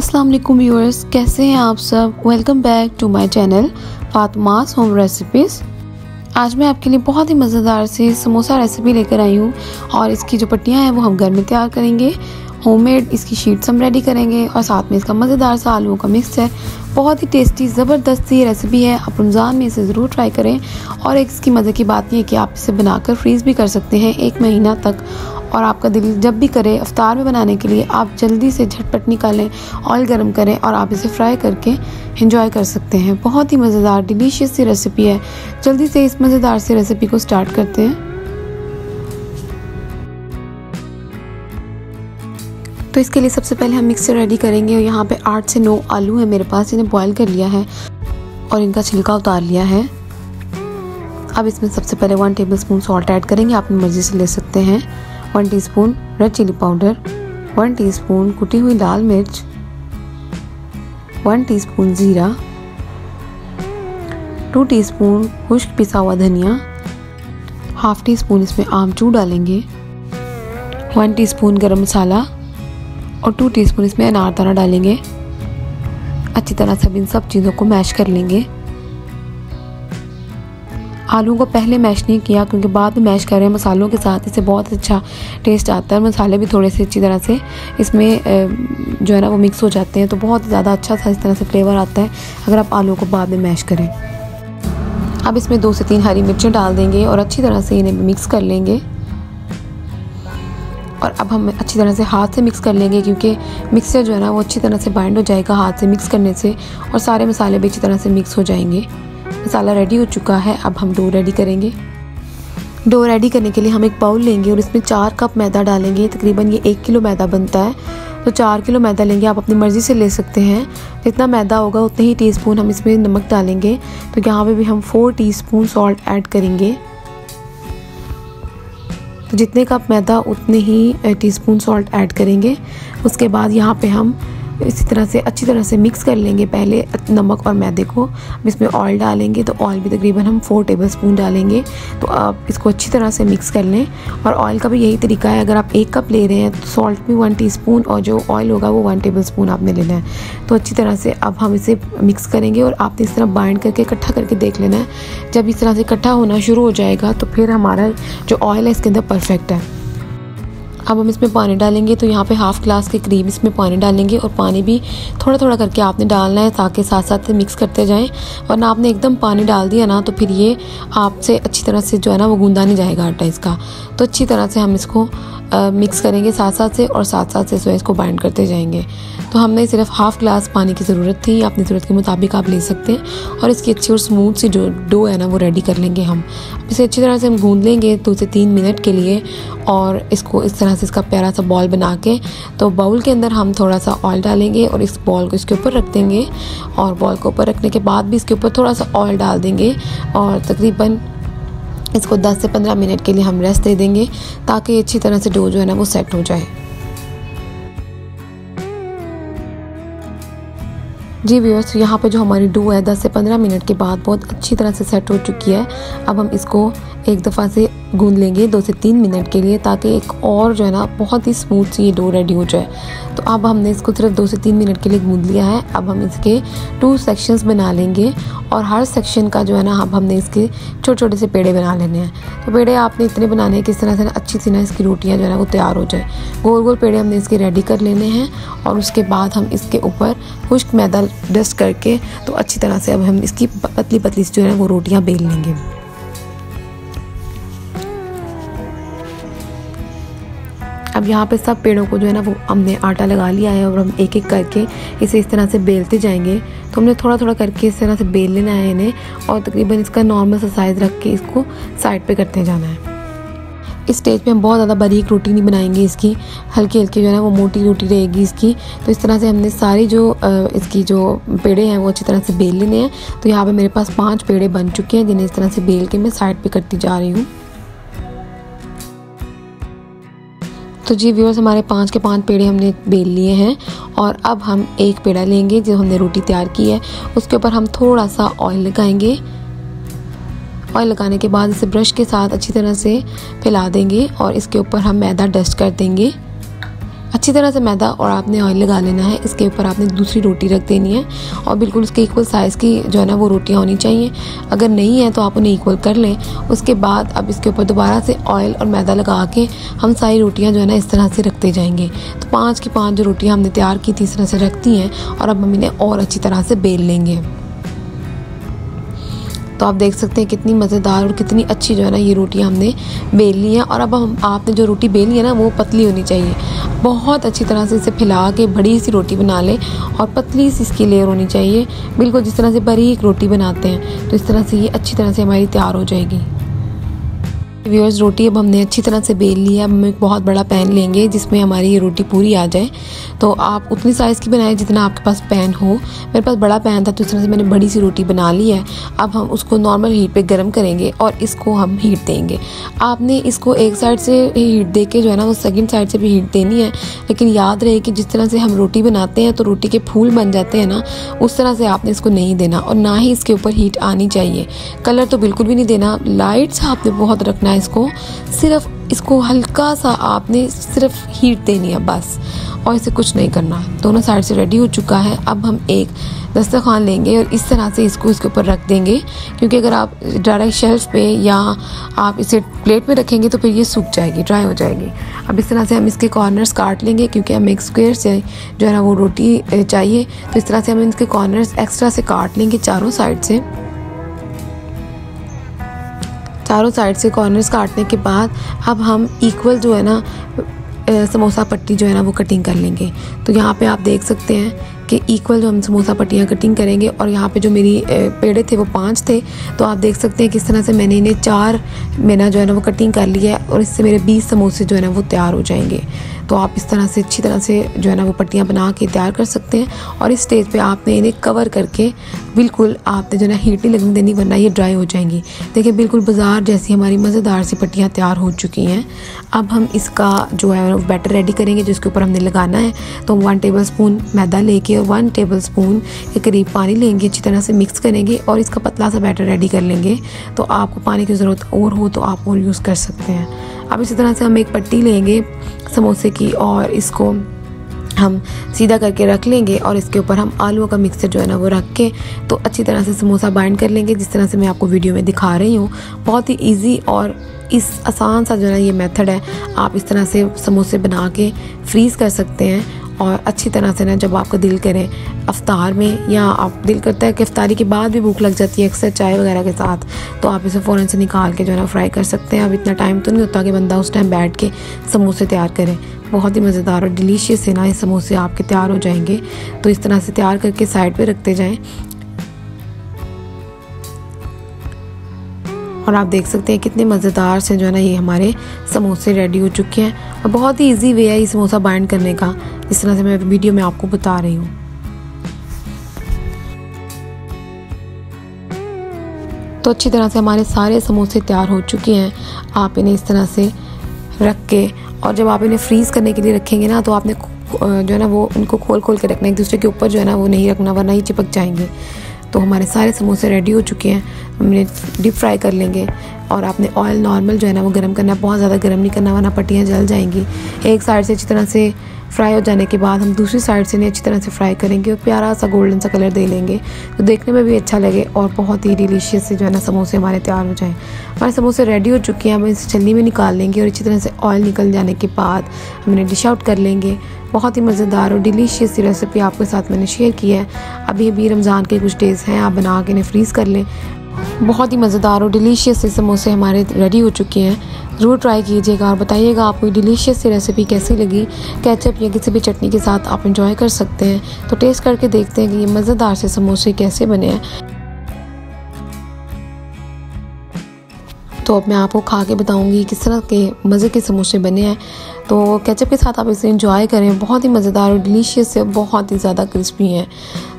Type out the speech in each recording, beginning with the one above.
अस्सलाम वालेकुम व्यूअर्स, कैसे हैं आप सब। Welcome back to my channel Fatima's home recipes. आज मैं आपके लिए बहुत ही मज़ेदार सी समोसा रेसिपी लेकर आई हूँ और इसकी जो पट्टियाँ हैं वो हम घर में तैयार करेंगे। होममेड इसकी शीट्स हम रेडी करेंगे और साथ में इसका मज़ेदार सा आलूओं का मिक्स है। बहुत ही टेस्टी ज़बरदस्त सी रेसिपी है। आप रमज़ान में इसे ज़रूर ट्राई करें। और एक इसकी मज़े की बात यह है कि आप इसे बनाकर फ्रीज़ भी कर सकते हैं 1 महीना तक। और आपका दिल जब भी करे इफ्तार में बनाने के लिए आप जल्दी से झटपट निकालें, ऑयल गरम करें और आप इसे फ्राई करके एंजॉय कर सकते हैं। बहुत ही मज़ेदार डिलीशियस सी रेसिपी है। जल्दी से इस मज़ेदार सी रेसिपी को स्टार्ट करते हैं। तो इसके लिए सबसे पहले हम मिक्सर रेडी करेंगे और यहाँ पे 8 से 9 आलू है मेरे पास। इन्हें बॉईल कर लिया है और इनका छिलका उतार लिया है। अब इसमें सबसे पहले 1 टेबलस्पून सॉल्ट ऐड करेंगे, आप अपनी मर्ज़ी से ले सकते हैं। 1 teaspoon red chilli powder, 1 teaspoon कुटी हुई लाल मिर्च, 1 टीस्पून ज़ीरा, 2 टीस्पून खुश्क पिसा हुआ धनिया, ½ टीस्पून इसमें आमचूर डालेंगे, 1 टीस्पून गरम मसाला और 2 टीस्पून इसमें अनारदाना डालेंगे। अच्छी तरह से इन सब चीज़ों को मैश कर लेंगे। आलू को पहले मैश नहीं किया क्योंकि बाद में मैश कर रहे हैं मसालों के साथ, इससे बहुत अच्छा टेस्ट आता है। मसाले भी थोड़े से अच्छी तरह से इसमें जो है ना वो मिक्स हो जाते हैं, तो बहुत ज़्यादा अच्छा सा इस तरह से फ्लेवर आता है अगर आप आलू को बाद में मैश करें। अब इसमें 2 से 3 हरी मिर्चें डाल देंगे और अच्छी तरह से इन्हें मिक्स कर लेंगे। और अब हम अच्छी तरह से हाथ से मिक्स कर लेंगे क्योंकि मिक्सर जो है ना वो अच्छी तरह से बाइंड हो जाएगा हाथ से मिक्स करने से, और सारे मसाले भी अच्छी तरह से मिक्स हो जाएंगे। मसाला रेडी हो चुका है। अब हम डो रेडी करेंगे। डो रेडी करने के लिए हम एक बाउल लेंगे और इसमें 4 कप मैदा डालेंगे। तकरीबन ये 1 किलो मैदा बनता है, तो 4 किलो मैदा लेंगे। आप अपनी मर्ज़ी से ले सकते हैं, जितना मैदा होगा उतने ही टीस्पून हम इसमें नमक डालेंगे। तो यहाँ पे भी हम 4 टीस्पून सॉल्ट ऐड करेंगे। तो जितने कप मैदा उतने ही टीस्पून सॉल्ट ऐड करेंगे। उसके बाद यहाँ पे हम इसी तरह से अच्छी तरह से मिक्स कर लेंगे पहले नमक और मैदे को। अब इसमें ऑयल डालेंगे, तो ऑयल भी तकरीबन हम 4 टेबलस्पून डालेंगे। तो आप इसको अच्छी तरह से मिक्स कर लें। और ऑयल का भी यही तरीका है, अगर आप 1 कप ले रहे हैं तो सॉल्ट भी 1 टीस्पून और जो ऑयल होगा वो 1 टेबलस्पून आपने लेना है। तो अच्छी तरह से अब हम इसे मिक्स करेंगे और आपने इस तरह बाइंड करके इकट्ठा करके देख लेना है। जब इस तरह से इकट्ठा होना शुरू हो जाएगा तो फिर हमारा जो ऑयल है इसके अंदर परफेक्ट है। अब हम इसमें पानी डालेंगे, तो यहाँ पे ½ ग्लास के करीब इसमें पानी डालेंगे और पानी भी थोड़ा थोड़ा करके आपने डालना है ताकि साथ साथ मिक्स करते जाएं। वरना आपने एकदम पानी डाल दिया ना तो फिर ये आपसे अच्छी तरह से जो है ना वो गूंदा नहीं जाएगा आटा इसका। तो अच्छी तरह से हम इसको मिक्स करेंगे साथ साथ से, और साथ साथ से इसको बाइंड करते जाएंगे। तो हमने सिर्फ ½ ग्लास पानी की ज़रूरत थी, अपनी ज़रूरत के मुताबिक आप ले सकते हैं। और इसकी अच्छी और स्मूथ सी जो डो है ना वो रेडी कर लेंगे हम। इसे अच्छी तरह से हम गूंद लेंगे 2 से 3 मिनट के लिए, और इसको इस तरह से इसका प्यारा सा बॉल बना के तो बाउल के अंदर हम थोड़ा सा ऑयल डालेंगे और इस बॉल को इसके ऊपर रख देंगे। और बॉल को ऊपर रखने के बाद भी इसके ऊपर थोड़ा सा ऑयल डाल देंगे और तकरीबन इसको 10 से 15 मिनट के लिए हम रेस्ट दे देंगे ताकि अच्छी तरह से डो जो है ना वो सेट हो जाए। जी व्यूअर्स, यहाँ पे जो हमारी डो है 10 से 15 मिनट के बाद बहुत अच्छी तरह से सेट हो चुकी है। अब हम इसको एक दफ़ा से गूंद लेंगे 2 से 3 मिनट के लिए ताकि एक और जो है ना बहुत ही स्मूथ सी ये डो रेडी हो जाए। तो अब हमने इसको सिर्फ 2 से 3 मिनट के लिए गूंद लिया है। अब हम इसके 2 सेक्शंस बना लेंगे और हर सेक्शन का जो है ना अब हमने इसके छोटे छोटे से पेड़े बना लेने हैं। तो पेड़े आपने इतने बनाने हैं कि इस तरह से ना अच्छी सी ना इसकी रोटियाँ जो है ना वो तैयार हो जाए। गोल गोल पेड़े हमने इसके रेडी कर लेने हैं और उसके बाद हम इसके ऊपर खुश्क मैदा डस्ट करके तो अच्छी तरह से अब हम इसकी पतली पतली जो है वो रोटियाँ बेल लेंगे। अब यहाँ पे सब पेड़ों को जो है ना वो हमने आटा लगा लिया है और हम एक एक करके इसे इस तरह से बेलते जाएंगे। तो हमने थोड़ा थोड़ा करके इस तरह से बेल लेना है इन्हें और तकरीबन इसका नॉर्मल सा साइज़ रख के इसको साइड पे करते जाना है। इस स्टेज पे हम बहुत ज़्यादा बारीक रोटी नहीं बनाएंगे, इसकी हल्की हल्की जो है ना वो मोटी रोटी रहेगी इसकी। तो इस तरह से हमने सारी जो इसकी जो पेड़े हैं वो अच्छी तरह से बेल लेने हैं। तो यहाँ पे मेरे पास 5 पेड़े बन चुके हैं जिन्हें इस तरह से बेल के मैं साइड पे करती जा रही हूँ। तो जी व्यूअर्स, हमारे 5 के 5 पेड़े हमने बेल लिए हैं और अब हम एक पेड़ा लेंगे जो हमने रोटी तैयार की है, उसके ऊपर हम थोड़ा सा ऑयल लगाएंगे। ऑयल लगाने के बाद इसे ब्रश के साथ अच्छी तरह से फैला देंगे और इसके ऊपर हम मैदा डस्ट कर देंगे। अच्छी तरह से मैदा और आपने ऑयल लगा लेना है। इसके ऊपर आपने दूसरी रोटी रख देनी है और बिल्कुल उसके इक्वल साइज़ की जो है ना वो रोटियां होनी चाहिए। अगर नहीं है तो आप उन्हें इक्वल कर लें। उसके बाद अब इसके ऊपर दोबारा से ऑयल और मैदा लगा के हम सारी रोटियां जो है ना इस तरह से रखते जाएंगे। तो 5 की 5 जो रोटियां हमने तैयार की थी इस तरह से रखती हैं और अब हम इन्हें और अच्छी तरह से बेल लेंगे। तो आप देख सकते हैं कितनी मज़ेदार और कितनी अच्छी जो है ना ये रोटियां हमने बेल ली हैं। और अब आपने जो रोटी बेली है ना वो पतली होनी चाहिए। बहुत अच्छी तरह से इसे फैला के बड़ी सी रोटी बना लें और पतली सी इसकी लेयर होनी चाहिए, बिल्कुल जिस तरह से बारीक रोटी बनाते हैं। तो इस तरह से ये अच्छी तरह से हमारी तैयार हो जाएगी। व्यूअर्स, रोटी अब हमने अच्छी तरह से बेल लिया। अब हम एक बहुत बड़ा पैन लेंगे जिसमें हमारी ये रोटी पूरी आ जाए। तो आप उतनी साइज़ की बनाएं जितना आपके पास पैन हो। मेरे पास बड़ा पैन था तो इस तरह से मैंने बड़ी सी रोटी बना ली है। अब हम उसको नॉर्मल हीट पे गरम करेंगे और इसको हम हीट देंगे। आपने इसको एक साइड से हीट दे के जो है ना वो सेकंड साइड से भी हीट देनी है। लेकिन याद रहे कि जिस तरह से हम रोटी बनाते हैं तो रोटी के फूल बन जाते हैं ना, उस तरह से आपने इसको नहीं देना और ना ही इसके ऊपर हीट आनी चाहिए। कलर तो बिल्कुल भी नहीं देना, लाइट सा आपने बहुत रखना है इसको। सिर्फ इसको हल्का सा आपने सिर्फ हीट देनी है बस, और इसे कुछ नहीं करना। दोनों साइड से रेडी हो चुका है। अब हम एक दस्तरखान लेंगे और इस तरह से इसको इसके ऊपर रख देंगे, क्योंकि अगर आप डायरेक्ट शेल्फ पे या आप इसे प्लेट में रखेंगे तो फिर ये सूख जाएगी, ड्राई हो जाएगी। अब इस तरह से हम इसके कॉर्नर्स काट लेंगे, क्योंकि हमें एक स्क्वायर से जो है ना वो रोटी चाहिए। तो इस तरह से हम इसके कॉर्नर्स एक्स्ट्रा से काट लेंगे चारों साइड से। चारों साइड से कॉर्नर्स काटने के बाद अब हम इक्वल जो है ना समोसा पट्टी जो है ना वो कटिंग कर लेंगे। तो यहाँ पे आप देख सकते हैं कि इक्वल जो हम समोसा पट्टियाँ कटिंग करेंगे। और यहाँ पे जो मेरी पेड़े थे वो 5 थे, तो आप देख सकते हैं किस तरह से मैंने इन्हें 4 में ना जो है ना वो कटिंग कर लिया है और इससे मेरे 20 समोसे जो है ना वो तैयार हो जाएंगे। तो आप इस तरह से अच्छी तरह से जो है ना वो पट्टियाँ बना के तैयार कर सकते हैं। और इस स्टेज पे आपने इन्हें कवर करके बिल्कुल आपने जो है ना हीट नहीं लगने देनी, वरना ये ड्राई हो जाएंगी। देखिए बिल्कुल बाजार जैसी हमारी मज़ेदार सी पट्टियाँ तैयार हो चुकी हैं। अब हम इसका जो है बैटर रेडी करेंगे जिसके ऊपर हमने लगाना है। तो 1 टेबलस्पून मैदा लेके और 1 टेबलस्पून के करीब पानी लेंगे, अच्छी तरह से मिक्स करेंगे और इसका पतला सा बैटर रेडी कर लेंगे। तो आपको पानी की ज़रूरत और हो तो आप और यूज़ कर सकते हैं। अब इसी तरह से हम एक पट्टी लेंगे समोसे की और इसको हम सीधा करके रख लेंगे और इसके ऊपर हम आलूओं का मिक्सचर जो है ना वो रख के तो अच्छी तरह से समोसा बाइंड कर लेंगे, जिस तरह से मैं आपको वीडियो में दिखा रही हूँ। बहुत ही इजी और इस आसान सा जो है ना ये मेथड है। आप इस तरह से समोसे बना के फ्रीज़ कर सकते हैं और अच्छी तरह से ना जब आपका दिल करे अफ्तार में, या आप दिल करता है कि अफ्तारी के बाद भी भूख लग जाती है अक्सर चाय वगैरह के साथ, तो आप इसे फ़ौरन से निकाल के जो है ना फ्राई कर सकते हैं। अब इतना टाइम तो नहीं होता कि बंदा उस टाइम बैठ के समोसे तैयार करे। बहुत ही मज़ेदार और डिलीशियस है ना ये समोसे आपके तैयार हो जाएंगे। तो इस तरह से तैयार करके साइड पे रखते जाएं और आप देख सकते हैं कितने मज़ेदार से जो है ना ये हमारे समोसे रेडी हो चुके हैं। और बहुत ही इजी वे है ये समोसा बाइंड करने का, इस तरह से मैं वीडियो में आपको बता रही हूँ। तो अच्छी तरह से हमारे सारे समोसे तैयार हो चुके हैं। आप इन्हें इस तरह से रख के, और जब आप इन्हें फ्रीज़ करने के लिए रखेंगे ना तो आपने जो है ना वो उनको खोल खोल के रखना, एक दूसरे के ऊपर जो है ना वो नहीं रखना, वरना ही चिपक जाएंगे। तो हमारे सारे समोसे रेडी हो चुके हैं। हमने डीप फ्राई कर लेंगे और आपने ऑयल नॉर्मल जो है ना वो गर्म करना है, बहुत ज़्यादा गर्म नहीं करना वरना पट्टियाँ जल जाएंगी। एक साइड से अच्छी तरह से फ्राई हो जाने के बाद हम दूसरी साइड से इन्हें अच्छी तरह से फ्राई करेंगे और प्यारा सा गोल्डन सा कलर दे लेंगे, तो देखने में भी अच्छा लगे और बहुत ही डिलीशियस से जो है ना समोसे हमारे तैयार हो जाएं। हमारे समोसे रेडी हो चुके हैं। हम इसे छन्नी में निकाल लेंगे और अच्छी तरह से ऑयल निकल जाने के बाद हम इन्हें डिश आउट कर लेंगे। बहुत ही मज़ेदार और डिलीशियस सी रेसिपी आपके साथ मैंने शेयर की है। अभी रमज़ान के कुछ डेज़ हैं, आप बना के इन्हें फ्रीज़ कर लें। बहुत ही मज़ेदार और डिलीशियस से समोसे हमारे रेडी हो चुके हैं। ज़रूर ट्राई कीजिएगा और बताइएगा आपको ये डिलीशियस सी रेसिपी कैसी लगी। केचप या किसी भी चटनी के साथ आप एंजॉय कर सकते हैं। तो टेस्ट करके देखते हैं कि ये मज़ेदार से समोसे कैसे बने हैं। तो अब मैं आपको खा के बताऊंगी किस तरह के मज़े के समोसे बने हैं। तो केचप के साथ आप इसे एंजॉय करें। बहुत ही मज़ेदार और डिलीशियस से बहुत ही ज़्यादा क्रिस्पी हैं।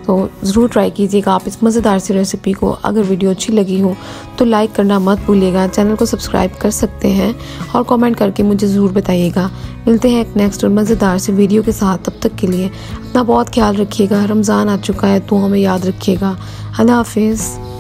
तो ज़रूर ट्राई कीजिएगा आप इस मज़ेदार सी रेसिपी को। अगर वीडियो अच्छी लगी हो तो लाइक करना मत भूलिएगा। चैनल को सब्सक्राइब कर सकते हैं और कमेंट करके मुझे ज़रूर बताइएगा। मिलते हैं एक नेक्स्ट और मज़ेदार से वीडियो के साथ। तब तक के लिए अपना बहुत ख्याल रखिएगा। रमज़ान आ चुका है तो हमें याद रखिएगा। अल्लाह हाफिज़।